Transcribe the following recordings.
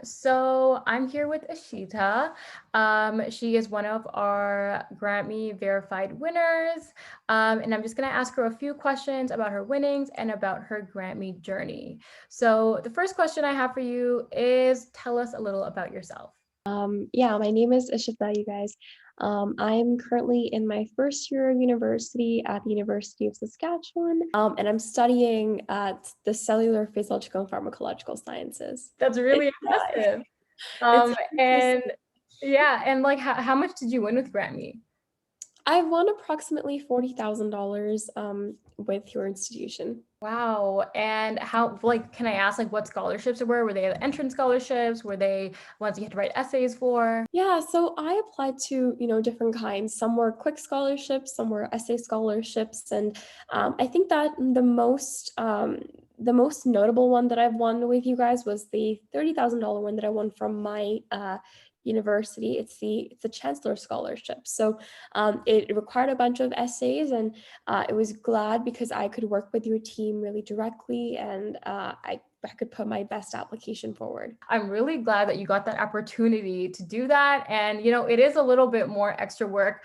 So I'm here with Ishita. She is one of our GrantMe verified winners. And I'm just going to ask her a few questions about her winnings and about her GrantMe journey. So the first question I have for you is tell us a little about yourself. Yeah, my name is Ishita, you guys. I'm currently in my first year of university at the University of Saskatchewan, and I'm studying at the Cellular Physiological and Pharmacological Sciences. That's It's really impressive. it's And yeah, and like how much did you win with GrantMe? I won approximately $40,000 with your institution. Wow. And how, like, can I ask, like, what scholarships there were? Were they the entrance scholarships? Were they ones you had to write essays for? Yeah, so I applied to, different kinds. Some were quick scholarships, some were essay scholarships, and I think that the most notable one that I've won with you guys was the $30,000 one that I won from my university. It's the Chancellor Scholarship. So it required a bunch of essays, and it was glad because I could work with your team really directly, and I could put my best application forward. I'm really glad that you got that opportunity to do that. And, it is a little bit more extra work,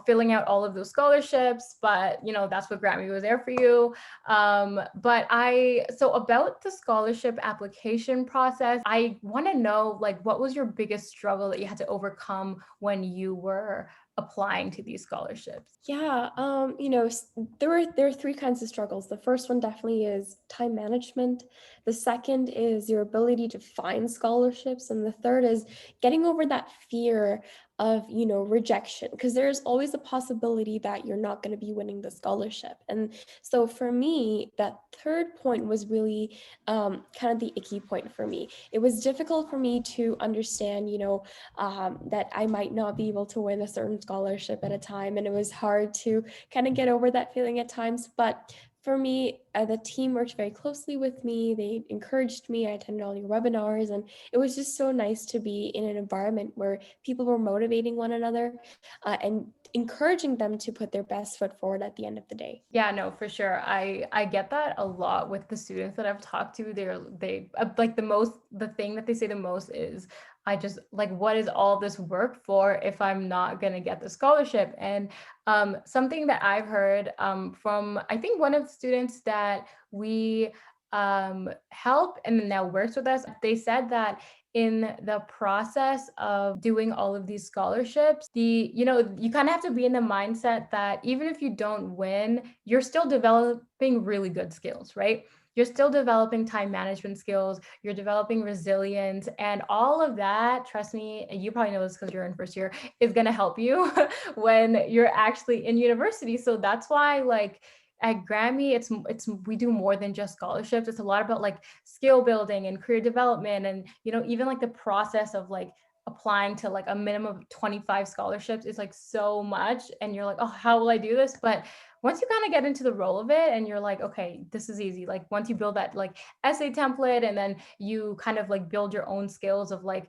filling out all of those scholarships, but, that's what GrantMe was there for you. So about the scholarship application process, I want to know, like, what was your biggest struggle that you had to overcome when you were applying to these scholarships? Yeah, there are three kinds of struggles. The first one definitely is time management. The second is your ability to find scholarships, and the third is getting over that fear of, rejection, because there's always a possibility that you're not going to be winning the scholarship. And so for me, that third point was really kind of the icky point for me. It was difficult for me to understand, that I might not be able to win a certain scholarship at a time. And it was hard to kind of get over that feeling at times. But for me, the team worked very closely with me. They encouraged me. I attended all your webinars, and it was just so nice to be in an environment where people were motivating one another and encouraging them to put their best foot forward at the end of the day. Yeah, no, for sure. I get that a lot with the students that I've talked to. They like the thing that they say the most is I just like what is all this work for if I'm not gonna get the scholarship? And something that I've heard from I think one of the students that we help and now works with us, they said that in the process of doing all of these scholarships, you kind of have to be in the mindset that even if you don't win, you're still developing really good skills, right? You're still developing time management skills, you're developing resilience, and all of that, trust me, and you probably know this because you're in first year, is going to help you when you're actually in university. So that's why, like, at GrantMe, it's we do more than just scholarships. It's a lot about like skill building and career development, and even like the process of like applying to like a minimum of 25 scholarships is like so much, and you're like, oh, how will I do this? But once you kind of get into the role of it and you're like, okay, this is easy, like once you build that like essay template and then you kind of like build your own skills of like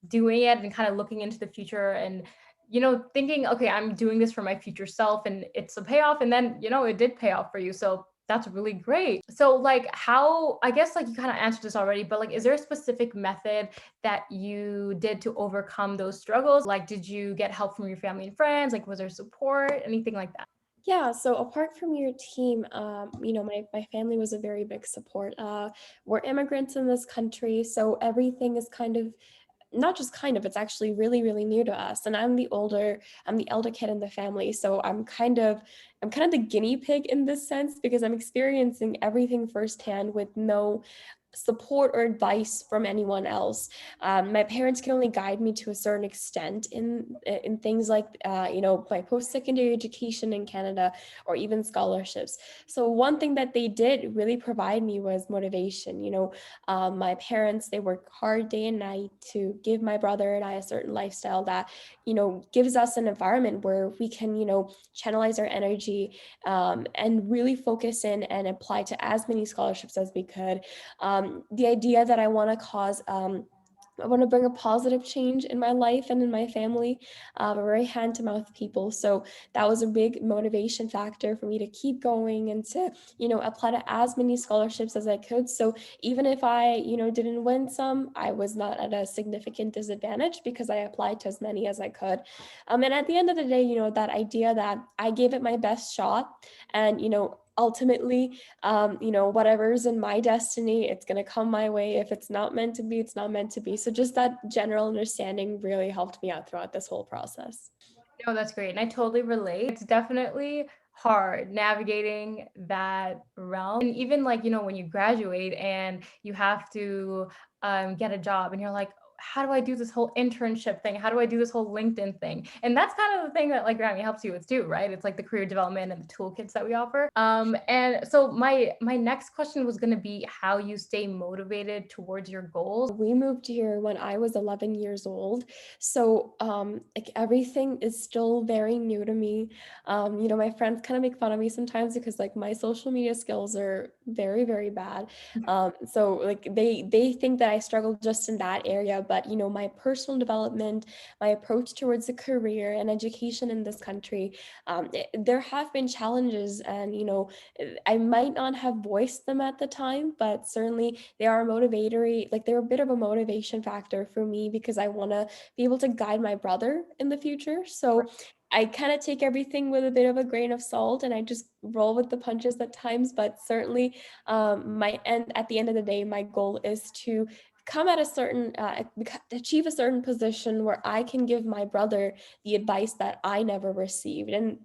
doing it and kind of looking into the future and thinking, okay, I'm doing this for my future self and it's a payoff, and then it did pay off for you. So that's really great. So like, how, I guess, like, you kind of answered this already, but like, is there a specific method that you did to overcome those struggles? Like, did you get help from your family and friends? Like, was there support, anything like that? Yeah, so apart from your team, my family was a very big support. We're immigrants in this country, so everything is kind of not just kind of, it's actually really, really new to us. And I'm the elder kid in the family. So I'm kind of the guinea pig in this sense because I'm experiencing everything firsthand with no support or advice from anyone else. My parents can only guide me to a certain extent in things like my post-secondary education in Canada or even scholarships. So one thing that they did really provide me was motivation. My parents, they work hard day and night to give my brother and I a certain lifestyle that gives us an environment where we can channelize our energy and really focus in and apply to as many scholarships as we could. The idea that I want to cause I want to bring a positive change in my life and in my family. We're very hand to mouth people. So that was a big motivation factor for me to keep going and to, apply to as many scholarships as I could. So even if I, didn't win some, I was not at a significant disadvantage because I applied to as many as I could. And at the end of the day, that idea that I gave it my best shot and, ultimately whatever's in my destiny, it's going to come my way. If it's not meant to be, it's not meant to be. So just that general understanding really helped me out throughout this whole process. No, that's great. And I totally relate. It's definitely hard navigating that realm. And even like, when you graduate and you have to get a job and you're like, how do I do this whole internship thing? How do I do this whole LinkedIn thing? And that's kind of the thing that like GrantMe helps you with too, right? It's like the career development and the toolkits that we offer. And so my next question was going to be how you stay motivated towards your goals. We moved here when I was 11 years old. So, like everything is still very new to me. My friends kind of make fun of me sometimes because like my social media skills are very, very bad. So like they think that I struggle just in that area, but my personal development, my approach towards a career and education in this country, there have been challenges, and I might not have voiced them at the time, but certainly they are motivatory. Like they're a bit of a motivation factor for me because I want to be able to guide my brother in the future. So I kind of take everything with a bit of a grain of salt and I just roll with the punches at times. But certainly, at the end of the day, my goal is to come at a certain achieve a certain position where I can give my brother the advice that I never received. And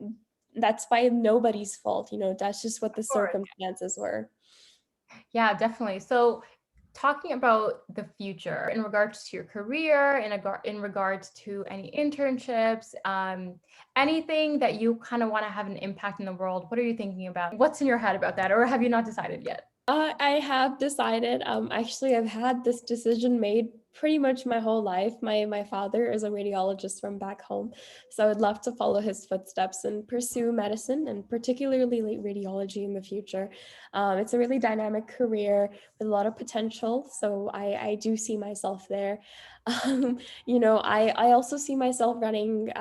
that's by nobody's fault, that's just what the circumstances were. Yeah, definitely. So, talking about the future in regards to your career, in regards to any internships, anything that you kind of want to have an impact in the world, what are you thinking about? What's in your head about that, or have you not decided yet? I have decided. Actually, I've had this decision made pretty much my whole life. My father is a radiologist from back home, so I would love to follow his footsteps and pursue medicine and particularly radiology in the future. It's a really dynamic career with a lot of potential, so I do see myself there. I also see myself running,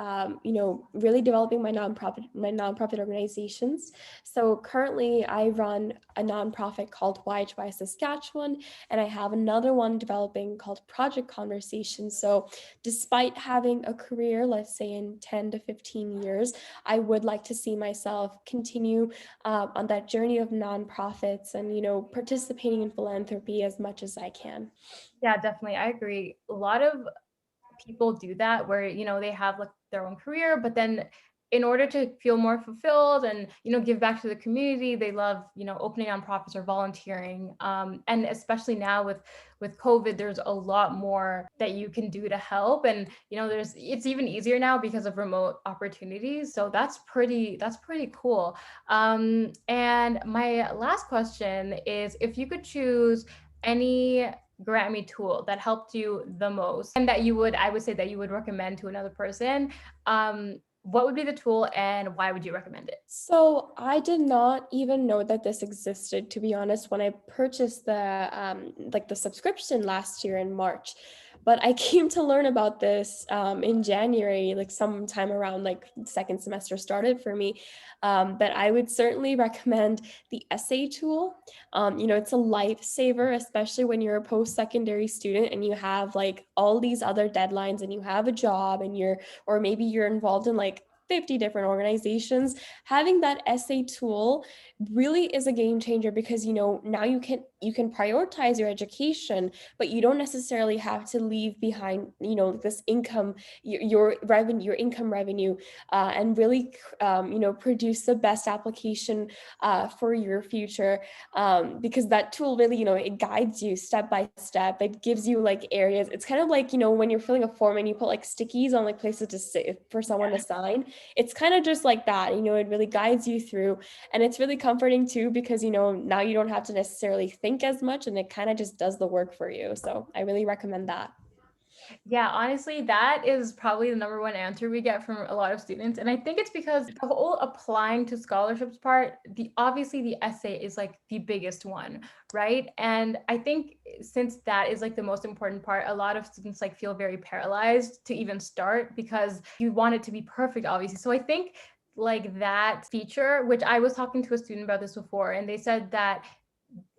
really developing my nonprofit organizations. So currently, I run a nonprofit called YHY Saskatchewan, and I have another one developing called Project Conversation. So, despite having a career, let's say in 10 to 15 years, I would like to see myself continue on that journey of nonprofits and, participating in philanthropy as much as I can. Yeah, definitely. I agree. A lot of people do that where they have like their own career, but then in order to feel more fulfilled and give back to the community, they love opening nonprofits or volunteering. And especially now with COVID, there's a lot more that you can do to help, and it's even easier now because of remote opportunities. So that's pretty cool. And my last question is, if you could choose any GrantMe tool that helped you the most and that I would say that you would recommend to another person, what would be the tool and why would you recommend it? So I did not even know that this existed, to be honest, when I purchased the subscription last year in March. But I came to learn about this in January, like sometime around like second semester started for me. But I would certainly recommend the essay tool. It's a lifesaver, especially when you're a post-secondary student and you have like all these other deadlines and you have a job and or maybe you're involved in like 50 different organizations. Having that essay tool really is a game changer because now you can prioritize your education, but you don't necessarily have to leave behind this income, your revenue, your income revenue, and really produce the best application for your future, because that tool really it guides you step by step. It gives you like areas. It's kind of like when you're filling a form and you put like stickies on like places to sit for someone to sign. It's kind of just like that. It really guides you through, and it's really comforting too because now you don't have to necessarily think as much and it kind of just does the work for you. So I really recommend that. Yeah, honestly, that is probably the number one answer we get from a lot of students. And I think it's because the whole applying to scholarships part, the obviously the essay is like the biggest one, right? And I think since that is like the most important part, a lot of students like feel very paralyzed to even start because you want it to be perfect, obviously. So I think like that feature, which I was talking to a student about this before, and they said that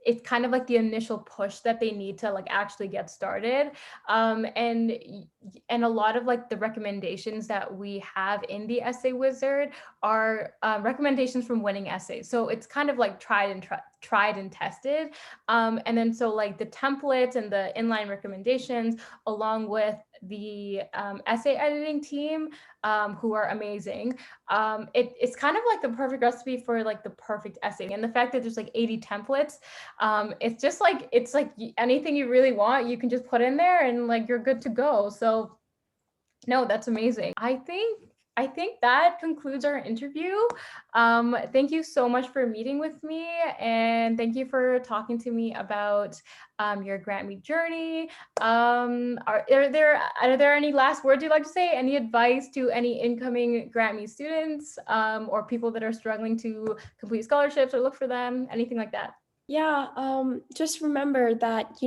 it's kind of like the initial push that they need to like actually get started. And a lot of like the recommendations that we have in the essay wizard are recommendations from winning essays, so it's kind of like tried and tested. And then so like the templates and the inline recommendations along with the essay editing team, who are amazing. It's kind of like the perfect recipe for like the perfect essay, and the fact that there's like 80 templates, it's just like it's like anything you really want you can just put in there and like you're good to go. So no, that's amazing. I think that concludes our interview. Thank you so much for meeting with me, and thank you for talking to me about your GrantMe journey. Are there any last words you'd like to say? Any advice to any incoming GrantMe students, or people that are struggling to complete scholarships or look for them? Anything like that? Yeah, just remember that,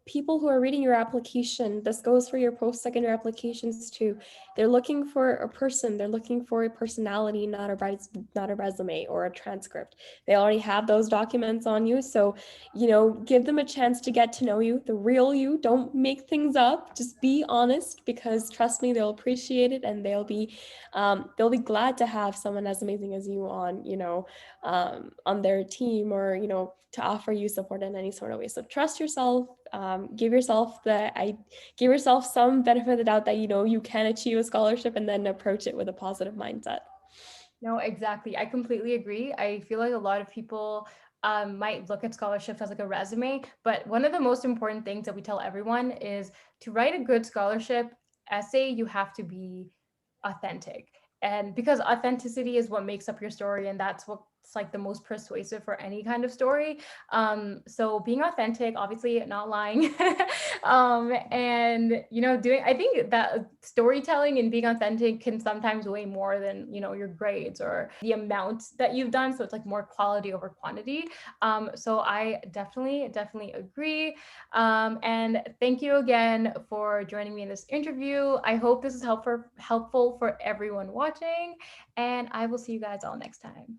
people who are reading your application, this goes for your post-secondary applications too. They're looking for a person, they're looking for a personality, not a resume or a transcript. They already have those documents on you. So, give them a chance to get to know you, the real you. Don't make things up. Just be honest, because trust me, they'll appreciate it, and they'll be glad to have someone as amazing as you on their team, or to offer you support in any sort of way. So trust yourself. Give yourself some benefit of the doubt that you can achieve a scholarship, and then approach it with a positive mindset. No, exactly. I completely agree. I feel like a lot of people might look at scholarships as like a resume, but one of the most important things that we tell everyone is to write a good scholarship essay, you have to be authentic. And because authenticity is what makes up your story, and that's what's like the most persuasive for any kind of story. So being authentic, obviously not lying, and I think that storytelling and being authentic can sometimes weigh more than your grades or the amount that you've done. So it's like more quality over quantity. So I definitely agree. And thank you again for joining me in this interview. I hope this is helpful for everyone watching, and I will see you guys all next time.